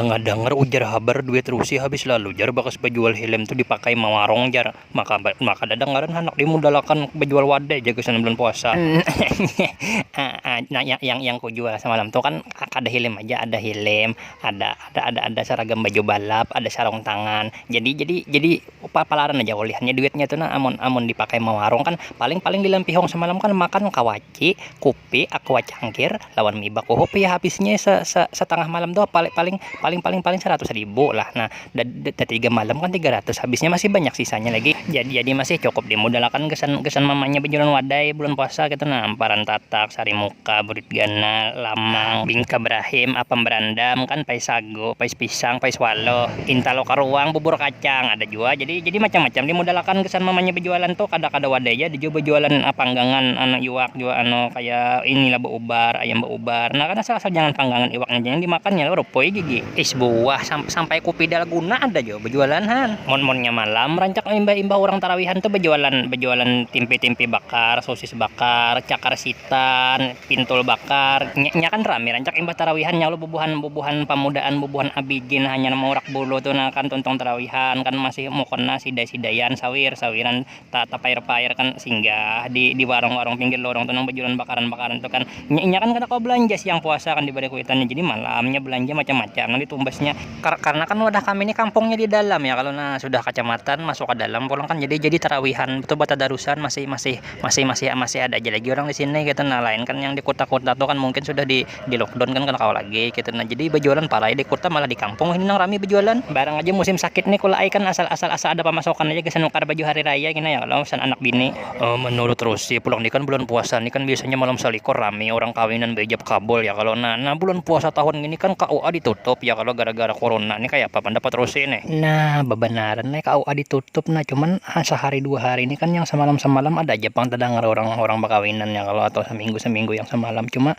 Dengar ujar habar duit Rusi habis lalu jar bakas bajual helm tuh dipakai mawarong jar. Maka dadengaran anak dimudalakan bajual wadah jaga sana bulan puasa. Nah yang ku jual semalam tuh kan ada helm aja, ada helm, ada seragam baju balap, ada sarung tangan. Jadi palaran aja olihannya duitnya tuh nah amun dipakai mawarong kan paling dilampihong semalam kan makan kawaci, kupi, aqua cangkir, lawan mie bak ya habisnya setengah malam tuh paling 100.000 lah. Nah, dari 3 malam kan 300, habisnya masih banyak sisanya lagi. Jadi masih cukup dimodalkan kesan mamanya penjualan wadai bulan puasa gitu. Nah, amparan tatak, sari muka, burit gana, lamang, bingka brahim, apam berandam kan, pai sago, pai pisang, pai swalo, intalo karuang, bubur kacang ada juga. Jadi macam-macam dimodalkan kesan mamanya penjualan tuh kada wadai ya dijual jualan panggangan anak iwak juga kayak inilah beubar, ayam beubar. Nah, kan asal jangan panggangan iwaknya jangan dimakannya lo rupoi gigi is buah sampai kopi dalguna ada jo berjualan han monnya malam rancak imbah orang tarawihan tuh berjualan tempe bakar, sosis bakar, cakar sitan, pintul bakar nya kan rame rancak imbah tarawihan nya lo bubuhan pamudaan bubuhan abigin hanya nama urak bulu tuh nah kan tontong tarawihan kan masih mau kena sidayan sawiran tak pair kan singgah di warung-warung pinggir lorong tuh nang berjualan bakaran tuh kan nya kan kada kau belanja siang puasa kan di balik kuitannya jadi malamnya belanja macam-macam nanti tumbasnya karena kan wadah kami ini kampungnya di dalam ya kalau nah sudah kecamatan masuk ke dalam pulang kan jadi tarawihan betul bata darusan masih ada aja lagi orang di sini gitu. Nah lain kan yang di kota-kota tuh kan mungkin sudah di lockdown kan kau lagi gitu. Nah jadi berjualan parah di kota malah di kampung ini nang rame berjualan barang aja musim sakit nih kalau kan asal ada pemasukan aja ke nukar baju hari raya gini ya kalau san anak bini menurut terus sih pulang nih kan bulan puasa nih kan biasanya malam salikor rame orang kawinan bejab kabul ya kalau nah bulan puasa tahun ini kan KUA ditutup ya kalau gara-gara corona nih kayak apa pendapat terus ini. Nah bebenaran nih KUA ditutup nah cuman sehari 2 hari ini kan yang semalam ada aja pang terdengar orang bakawinan ya kalau atau seminggu yang semalam cuma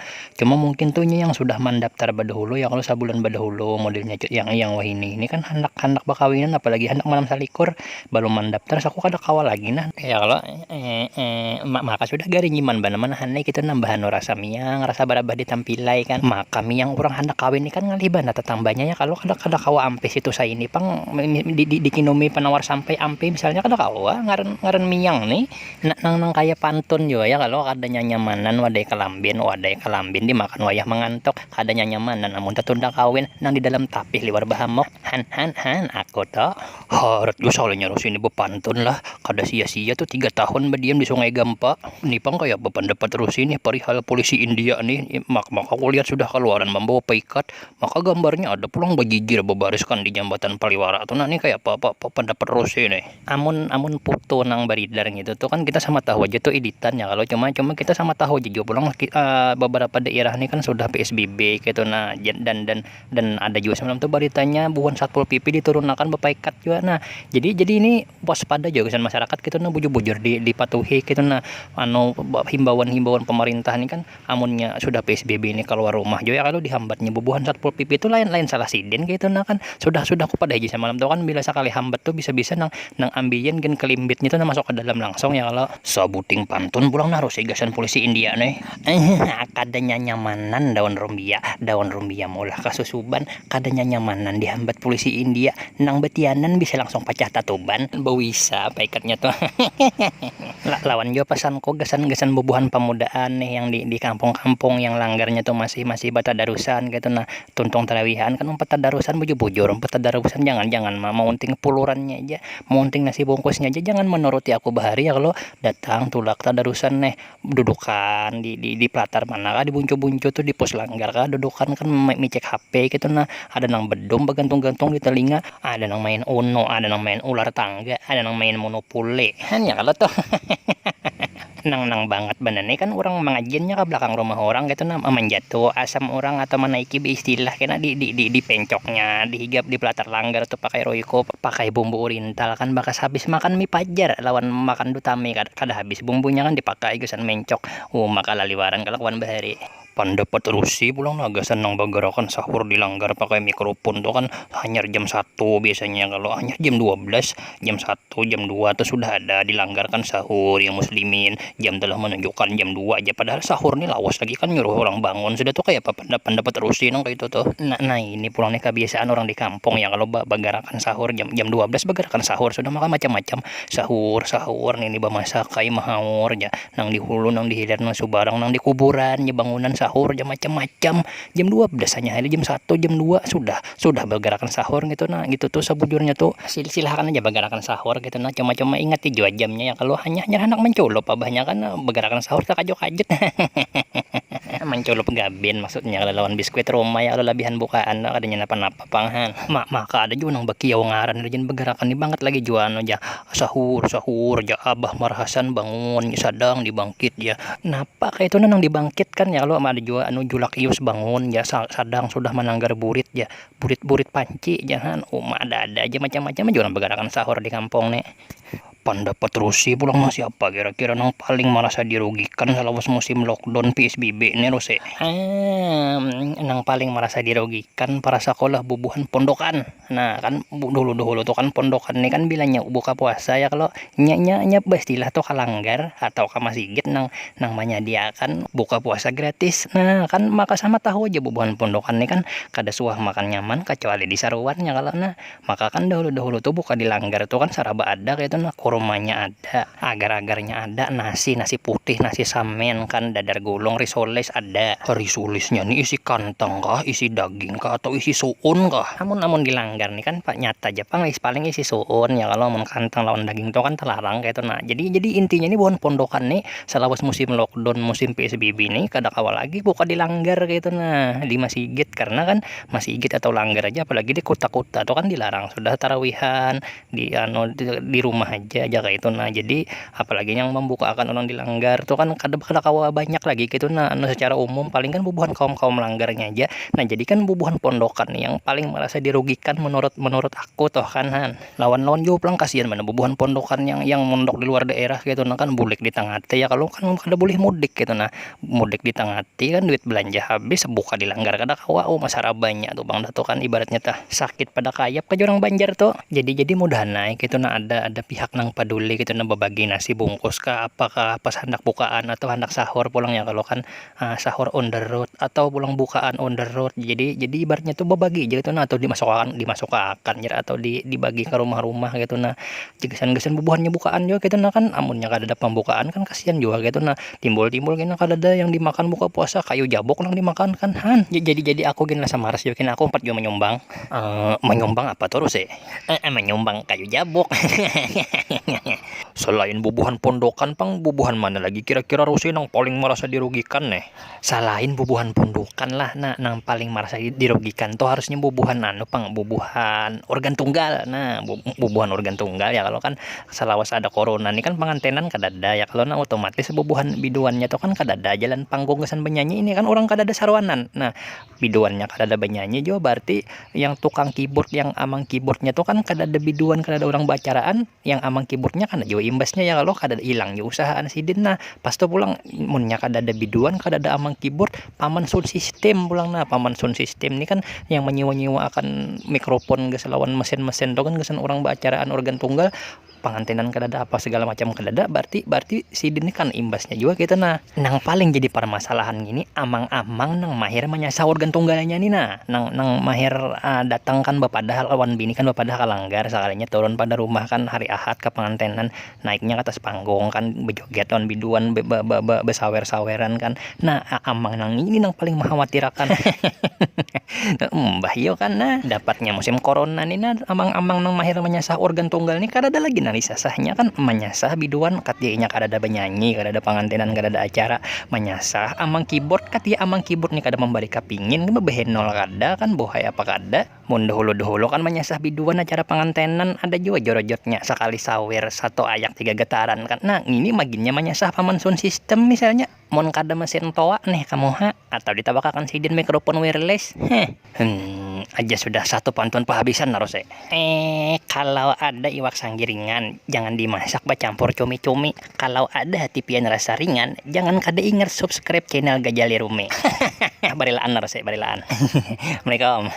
mungkin tuh yang sudah mendaftar badahulu ya kalau sebulan badahulu modelnya yang wah ini kan hendak bakawinan apalagi hendak malam salikur belum mendaftar aku kada kawal lagi nah ya kalau maka sudah garing iman mana hanai kita nambahan rasa miang rasa barabah ditampilai kan maka miang orang hendak kawin ini kan ngaliban atau tambahnya ya kalau kada kawa ampe situ saya ini pang di kinumi penawar sampai ampe misalnya kada kawa ngaran miang nih nang kaya pantun juga ya kalau kadanya nyamanan wadai kalambin dimakan wayah mengantok kadanya nyamanan namun tertunda kawin nang di dalam tapih liwar bahamok han aku tak harap gue soalnya harus ini bepantun lah kada sia-sia tuh 3 tahun berdiam di Sungai Gampa nih pang kayak berpendapat terus ini perihal polisi India nih maka aku lihat sudah keluaran membawa peikat maka gambarnya ada pulang bajijir berbariskan di jambatan Paliwara tuh nah ini kayak apa pendapat terus ini amun foto nang beredar gitu tuh kan kita sama tahu aja tuh editannya kalau cuma kita sama tahu aja juga pulang beberapa daerah nih kan sudah PSBB gitu nah dan ada juga semalam tuh beritanya bukan Satpol PP diturunkan bepaikat juga nah jadi ini waspada juga kan masyarakat gitu nah bujur dipatuhi gitu nah himbauan pemerintah ini kan amunnya sudah PSBB ini keluar rumah juga kalau dihambatnya bubuhan Satpol PP itu lain salah siden gitu nah kan sudah aku pada aja semalam tuh kan bila sekali hambat tuh bisa nang ambien gen kelimbitnya tuh masuk ke dalam langsung ya kalau sabuting pantun pulang naruh segasan polisi India nih kadanya nyamanan daun rumbia mulah kasusuban kadanya nyamanan dihambat polisi India nang betianan bisa langsung pecah tatuban bawisa paikatnya tuh lawan juga pesanku gasan bubuhan pemudaan nih yang di kampung-kampung yang langgarnya tuh masih bata darusan gitu nah tuntung tarawihan kan umpet tadarusan bujur umpet tadarusan jangan mau unting pulurannya aja mau unting nasi bungkusnya aja jangan menuruti aku bahari ya kalau datang tulak tadarusan nih dudukan di pelatar mana kah di buncu tuh di pos langgar kah dudukan kan micek HP gitu nah ada nang bedom bergantung-gantung di telinga ada nang main uno ada nang main ular tangga ada nang main monopoli hanya kalau tuh nang banget bener nih kan orang mengajiannya ke belakang rumah orang gitu nah menjatuh asam orang atau menaiki istilah kena di pencoknya dihigap di pelatar langgar tuh pakai royco pakai bumbu oriental kan bakas habis makan mie pajar lawan makan dutami kada habis bumbunya kan dipakai gesan mencok maka laliwaran kelakuan bahari pendapat Rusi pulang naga senang bagarakan sahur di langgar pakai mikrofon tuh kan hanya jam 1 biasanya kalau hanya jam 12 jam 1 jam 2 tuh sudah ada dilanggarkan sahur yang muslimin jam telah menunjukkan jam 2 aja, padahal sahur nih lawas lagi kan nyuruh orang bangun sudah tuh kayak apa pendapat terusin kayak itu tuh. Nah ini pulang nih kebiasaan orang di kampung ya, kalau bagarakan sahur jam 12 bagarakan sahur sudah makan macam-macam sahur nih masak kayak mahaur ya, nang di hulu nang di hilir nang subarang nang di kuburan ya, bangunan sahur jam macam-macam jam 12 hanya hari jam 1 jam 2 sudah bagarakan sahur gitu. Nah gitu tuh sebujurnya tuh silahkan aja bagarakan sahur gitu. Nah cuma ingat 3 jamnya ya, kalau hanya hendak menculop abahnya kan bagarakan sahur tak kajet menculop gabin maksudnya kalau lawan biskuit rumah ya, kalau lebihan bukaan adanya napa-napa panghan maka ada juga nang bakiau ngaran rajin begerakan nih banget lagi juan aja sahur ya abah marahasan bangun sadang dibangkit ya, napa kayak itu nang dibangkit kan ya, kalau ada juga anu julak ius bangun ya sadang sudah menanggar burit ya, burit panci jangan ada aja macam-macam juga begerakan sahur di kampung nih. Pendapat Rusi pulang masih apa kira-kira nang paling merasa dirugikan selawas musim lockdown PSBB ini Rusi? Nang paling merasa dirugikan para sekolah bubuhan pondokan. Nah kan dulu tuh kan pondokan ini kan bilangnya buka puasa ya, kalau nya pastilah tuh kalanggar atau ke masjid nang menyediakan buka puasa gratis. Nah kan maka sama tahu aja bubuhan pondokan ini kan kada suah makan nyaman kecuali di saruannya kalau nah maka kan dahulu tuh buka dilanggar tuh kan saraba ada kayak itu nah kurmanya ada, agar-agarnya ada, nasi putih, nasi samen kan, dadar gulung, risoles ada. Risolesnya nih isi kantang kah, isi daging kah, atau isi suun kah? Namun dilanggar nih kan Pak nyata aja Pak paling isi suun ya, kalau mau kantang lawan daging itu kan terlarang kayak itu. Nah jadi intinya nih bukan pondokan nih selawas musim lockdown musim PSBB nih kada kawal lagi buka dilanggar kayak itu nah di masjid, karena kan masjid atau langgar aja apalagi di kota-kota itu kan dilarang sudah tarawihan di rumah aja kayak itu. Nah jadi apalagi yang membuka akan orang dilanggar tuh kan kada kawa banyak lagi gitu. Nah secara umum paling kan bubuhan kaum melanggarnya aja. Nah jadi kan bubuhan pondokan nih yang paling merasa dirugikan menurut aku toh kan lawan juga pulang kasihan mana bubuhan pondokan yang mondok di luar daerah gitu. Nah kan bulik di tengah ya, kalau kan kada boleh mudik gitu. Nah mudik di tengah kan duit belanja habis buka dilanggar kada kawa masalah banyak tuh bang tuh kan ibaratnya tah sakit pada kayap ke orang Banjar tuh. Jadi mudah naik gitu. Nah ada pihak nang peduli gitu nah berbagi nasi bungkus kah apakah pas hendak bukaan atau hendak sahur pulang ya, kalau kan sahur on the road atau pulang bukaan on the road, jadi ibaratnya tuh berbagi gitu nah, atau dimasukkan ya, atau dibagi ke rumah-rumah gitu. Nah gesan bubuhannya bukaan juga gitu nah kan amunnya kada ada pembukaan kan kasihan juga gitu. Nah timbul gitu kada ada yang dimakan buka puasa kayu jabok nang dimakan kan jadi aku gini lah sama ras juga aku 4 juga menyumbang apa terus menyumbang kayu jabok. Selain bubuhan pondokan pang bubuhan mana lagi kira-kira Rusi yang paling merasa dirugikan nih? Selain bubuhan pondokan lah, nah nang paling merasa dirugikan tuh harusnya bubuhan bubuhan organ tunggal. Nah bubuhan organ tunggal ya, kalau kan selawas ada corona nih kan pengantenan kadada ya, kalau nah otomatis bubuhan biduannya tuh kan kadada jalan panggung kesan penyanyi ini kan orang kadada sarwanan. Nah biduannya kadada penyanyi juga berarti yang tukang keyboard yang amang keyboardnya tuh kan kadada biduan kadada orang bacaraan yang amang keyboardnya kan juga imbasnya ya, kalau kada hilang ya usaha sidin. Nah pas tuh pulang munnya kada ada biduan kada ada amang keyboard paman sound system pulang. Nah paman sound system ini kan yang menyewa akan mikrofon geus lawan mesin tuh kan geus orang bacaraan organ tunggal pengantinan kada apa segala macam kada berarti sidin ini kan imbasnya juga gitu. Nah nang paling jadi permasalahan gini amang-amang nang mahir menyasar organ tunggalnya nih. Nah nang mahir datang kan bapadah lawan bini kan bapadah kalanggar sekalinya turun pada rumah kan hari Ahad ke pengantinan naiknya ke atas panggung kan bejoget lawan biduan besawer-saweran kan. Nah amang nang ini nang paling mengkhawatirkan mbah yo kan nah dapatnya musim corona nih nah amang-amang nang mahir menyasar organ tunggal nih kada ada lagi sahnya kan menyasah biduan katinya kada ada penyanyi kada ada pengantinan kada ada acara menyasah amang keyboard katia amang keyboard nih kada membari kapingin behenol kada kan bohai apa kada mun dahulu kan menyasah biduan acara pengantinan ada juga jorojotnya sekali sawer 1 ayak 3 getaran kan. Nah ini maginnya menyasah paman sound system misalnya mon kada mesin toa nih kamu atau ditabakakan sidin mikrofon wireless aja sudah 1 pantun penghabisan narose. Kalau ada iwak sanggiringan jangan dimasak bacampur cumi-cumi. Kalau ada hati pian rasa ringan jangan kada ingat subscribe channel Gajali Rumi. Barilaan narose barilaan. Assalamualaikum.